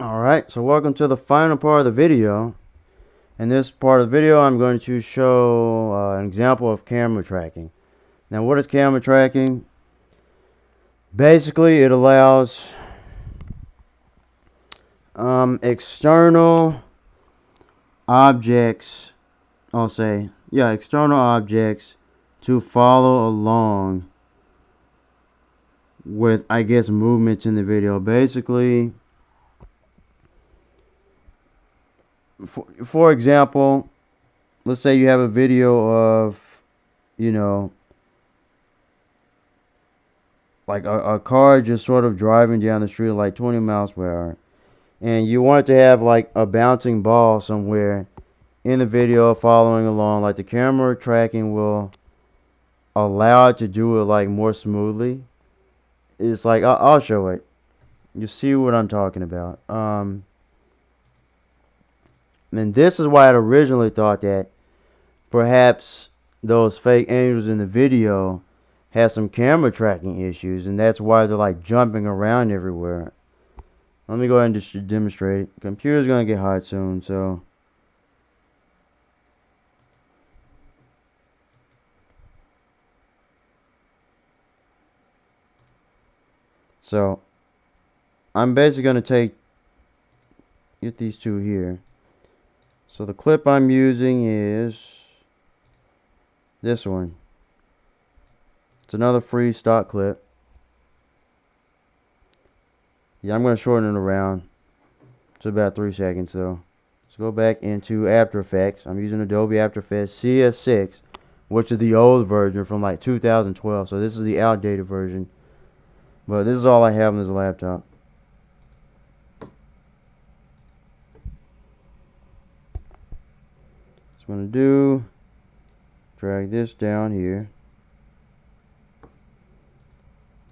Alright, so welcome to the final part of the video. In this part of the video, I'm going to show an example of camera tracking. Now, what is camera tracking? Basically, it allows external objects, external objects to follow along with, I guess, movements in the video. Basically, for example, let's say you have a video of, like a car just sort of driving down the street at like 20 miles per hour. And you want it to have like a bouncing ball somewhere in the video following along. Like the camera tracking will allow it to do it like more smoothly. It's like, I'll show it. You see what I'm talking about. And this is why I originally thought that perhaps those fake angels in the video had some camera tracking issues, and that's why they're like jumping around everywhere. Let me go ahead and just demonstrate it. Computer's gonna get hot soon, so. I'm basically gonna get these two here. So the clip I'm using is this one. It's another free stock clip. Yeah, I'm going to shorten it around to about 3 seconds though. Let's go back into After Effects. I'm using Adobe After Effects CS6, which is the old version from like 2012. So this is the outdated version. But this is all I have on this laptop. So I'm going to do, drag this down here.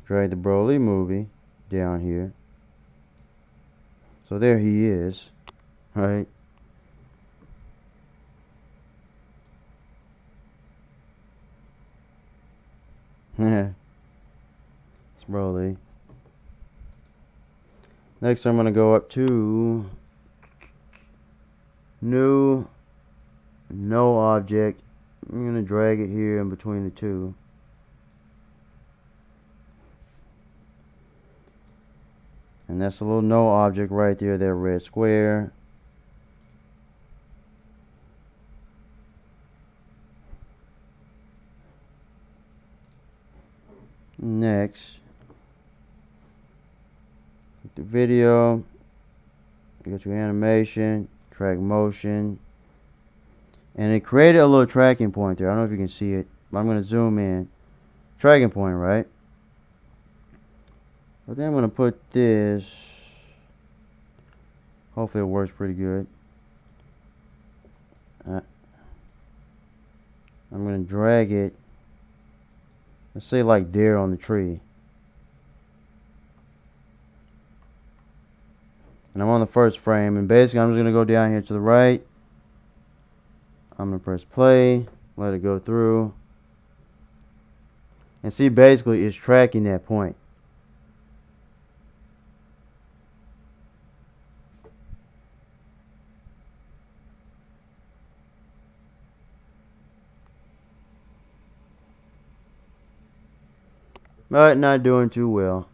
Drag the Broly movie down here. So there he is, right? It's Broly. Next I'm going to go up to New, No Object. I'm going to drag it here in between the two. And that's a little no object right there, that red square. Next, the video, you got your animation, track motion, and it created a little tracking point there. I don't know if you can see it, but I'm going to zoom in. Tracking point, right? But then I'm going to put this. Hopefully it works pretty good. I'm going to drag it. Let's say like there on the tree. And I'm on the first frame. And basically I'm just going to go down here to the right. I'm going to press play. Let it go through. And see, basically it's tracking that point. But not doing too well.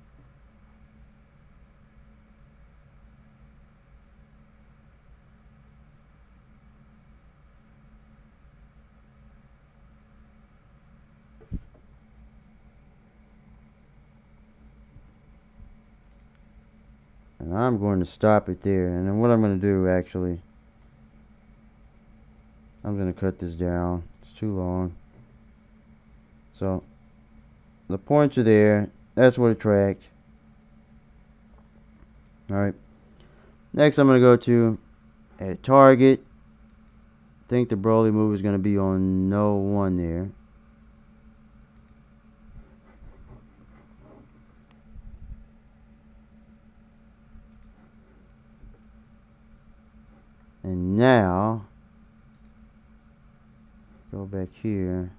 And I'm going to stop it there. And then what I'm going to do, actually, I'm going to cut this down. It's too long. So the points are there. That's what it tracked. Alright. Next I'm going to go to Edit Target. I think the Broly movie is going to be on no 1 there. And now, go back here.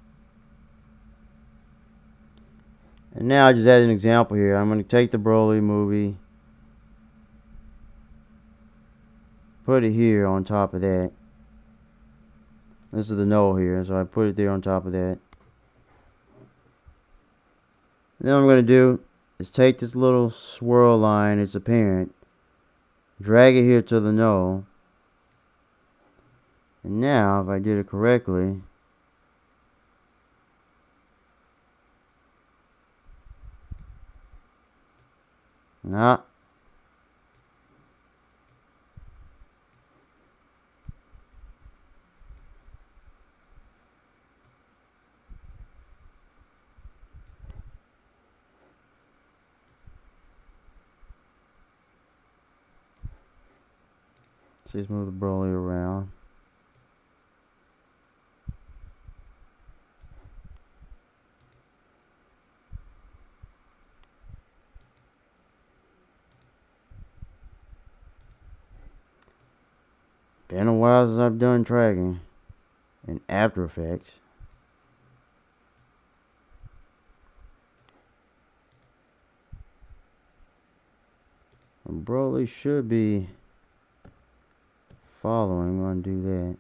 And now, just as an example here, I'm going to take the Broly movie. put it here on top of that. This is the knoll here, so I put it there on top of that. Then what I'm going to do is take this little swirl line, it's apparent, drag it here to the knoll. And now, if I did it correctly, nah. So let's move the Broly around. Been a while since I've done tracking in After Effects. And Broly should be following. I'm gonna do that.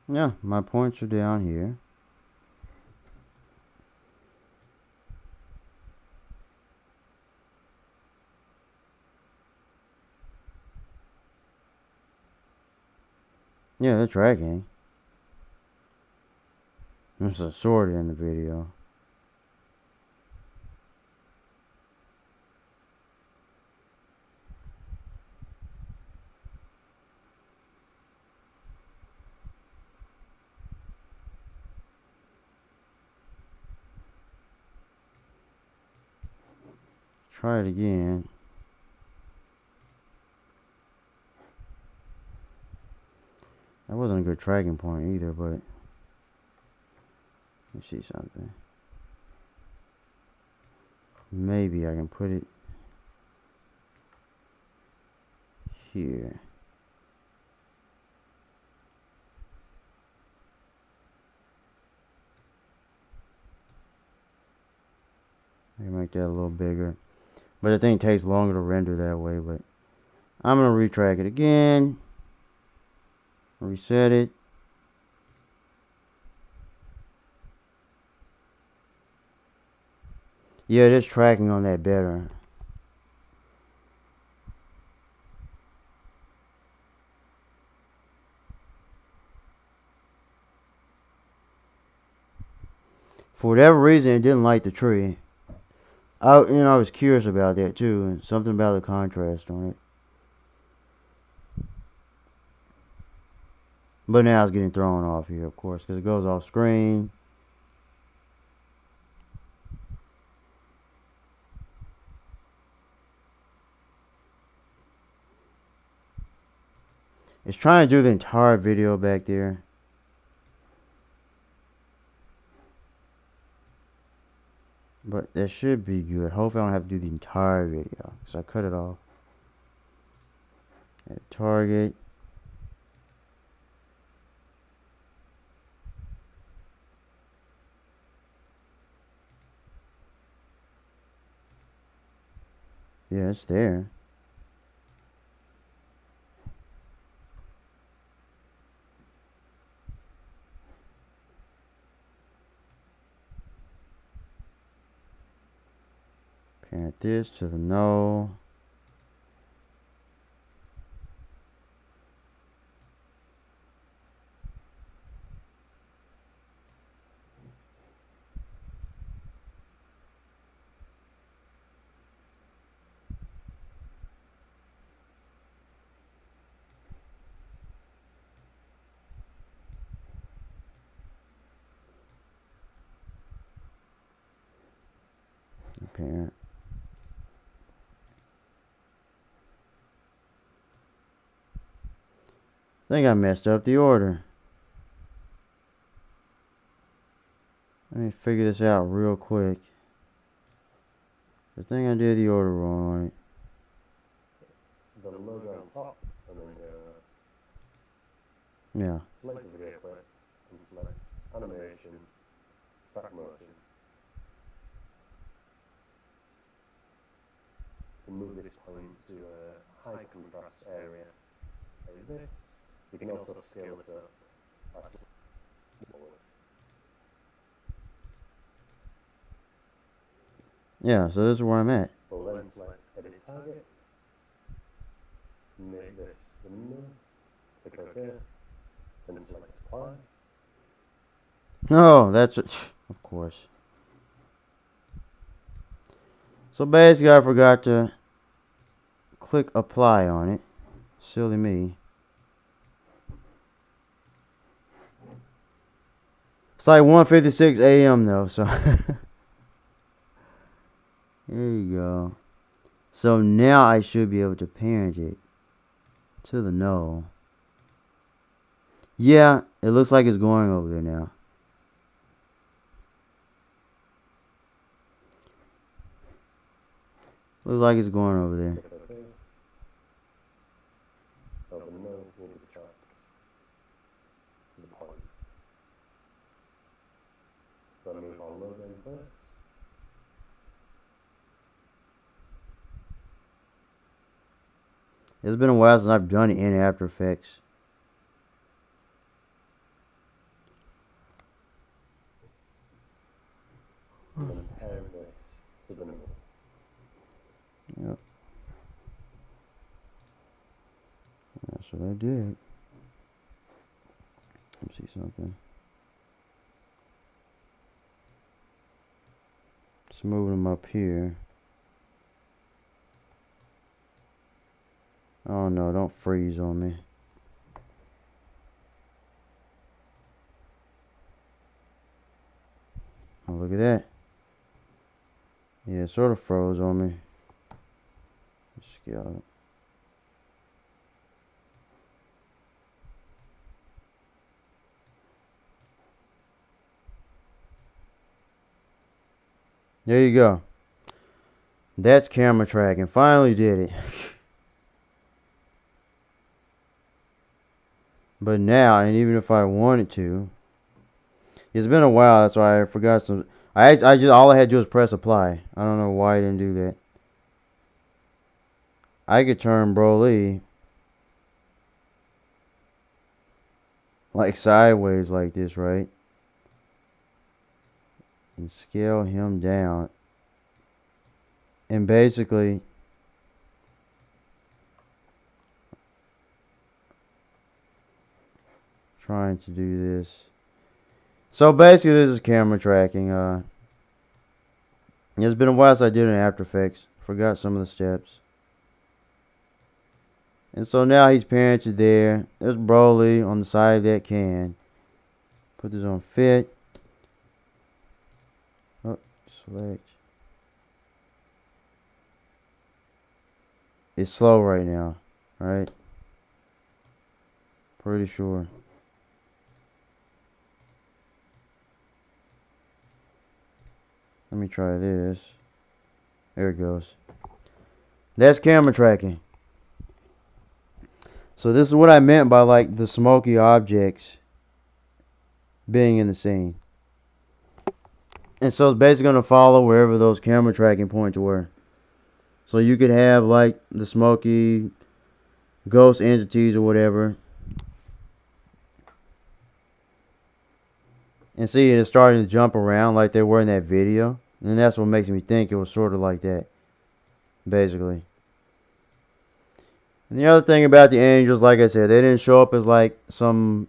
Yeah, my points are down here. Yeah, they're tracking. There's a sword in the video. Try it again. That wasn't a good tracking point either, but let me see something. Maybe I can put it here. I can make that a little bigger. But the thing takes longer to render that way, but I'm going to retrack it again. Reset it. Yeah, it is tracking on that better. For whatever reason, it didn't like the tree. I was curious about that too, and something about the contrast on it. But now it's getting thrown off here, of course, because it goes off screen. It's trying to do the entire video back there. But that should be good. Hopefully I don't have to do the entire video, because I cut it off. At target. Yeah, it's there. Parent this to the no. Parent. I think I messed up the order. Let me figure this out real quick. I think I did the order wrong on it. The logo on top, and then Yeah. Select the video clip and select animation, track motion. You can move this point to a high contrast area like this. You can also scale this up by Yeah, so this is where I'm at. We'll then select edit target. Make this the number. Click OK. Then select apply. Oh, that's it. Of course. So basically, I forgot to click apply on it. Silly me. It's like 1:56 a.m. though, so here you go. So now I should be able to parent it to the null. Yeah, it looks like it's going over there now. Looks like it's going over there. So the null will be tracked to the point. So move our logo in first. It's been a while since I've done it in After Effects. And then pair this to the null. Yep. That's what I did. Let me see something. Just moving them up here. Oh no, don't freeze on me. Oh, look at that. Yeah, it sort of froze on me. Scale it. There you go. That's camera tracking. Finally did it. But now, and even if I wanted to, it's been a while. That's why I forgot some. I just all I had to do was press apply. I don't know why I didn't do that. I could turn Broly like sideways like this, right? And scale him down. And basically trying to do this. So basically this is camera tracking. It's been a while since I did it in After Effects. Forgot some of the steps. And so now he's parented there. There's Broly on the side of that can. Put this on fit. Oh, select. It's slow right now, right? Pretty sure. Let me try this. There it goes. That's camera tracking. So this is what I meant by like the smoky objects being in the scene. And so it's basically going to follow wherever those camera tracking points were. So you could have like the smoky ghost entities or whatever. And see it is starting to jump around like they were in that video. And that's what makes me think it was sort of like that. Basically. And the other thing about the angels, like I said, they didn't show up as like some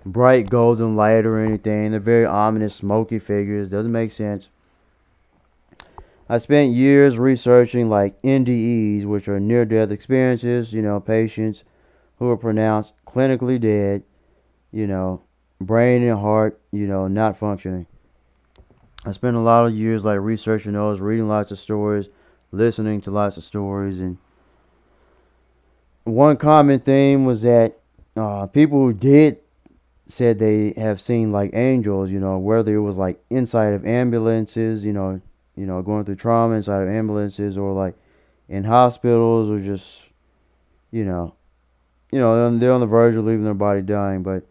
bright golden light or anything. They're very ominous, smoky figures. Doesn't make sense. I spent years researching like NDEs, which are near-death experiences, patients who are pronounced clinically dead, brain and heart, not functioning. I spent a lot of years like researching those, reading lots of stories, listening to lots of stories, and one common theme was that people who did said they have seen like angels, whether it was like inside of ambulances, going through trauma inside of ambulances, or like in hospitals, or just, they're on the verge of leaving their body dying. But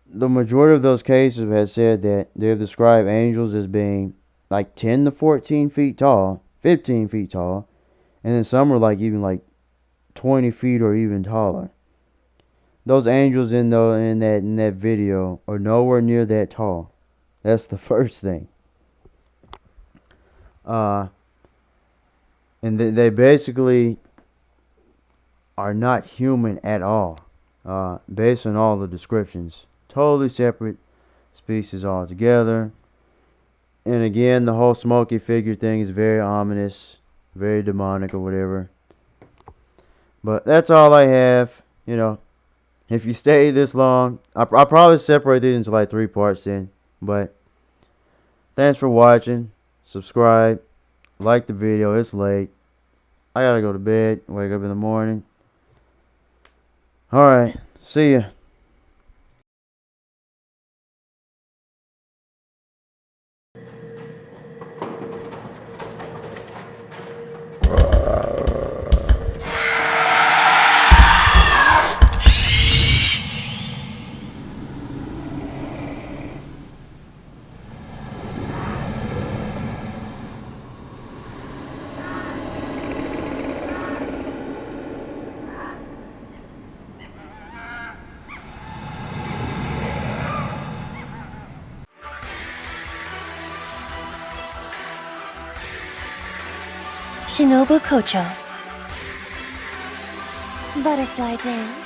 the majority of those cases have said that they've described angels as being like 10 to 14 feet tall, 15 feet tall, and then some are like even like 20 feet or even taller. Those angels in that video are nowhere near that tall. That's the first thing. And they basically are not human at all, based on all the descriptions. Totally separate species altogether. And again, the whole smoky figure thing is very ominous, very demonic or whatever. But that's all I have. If you stay this long, I'll probably separate these into like 3 parts then. But thanks for watching. Subscribe. Like the video. It's late. I gotta go to bed. Wake up in the morning. Alright. See ya. Shinobu Kocho. Butterfly dance.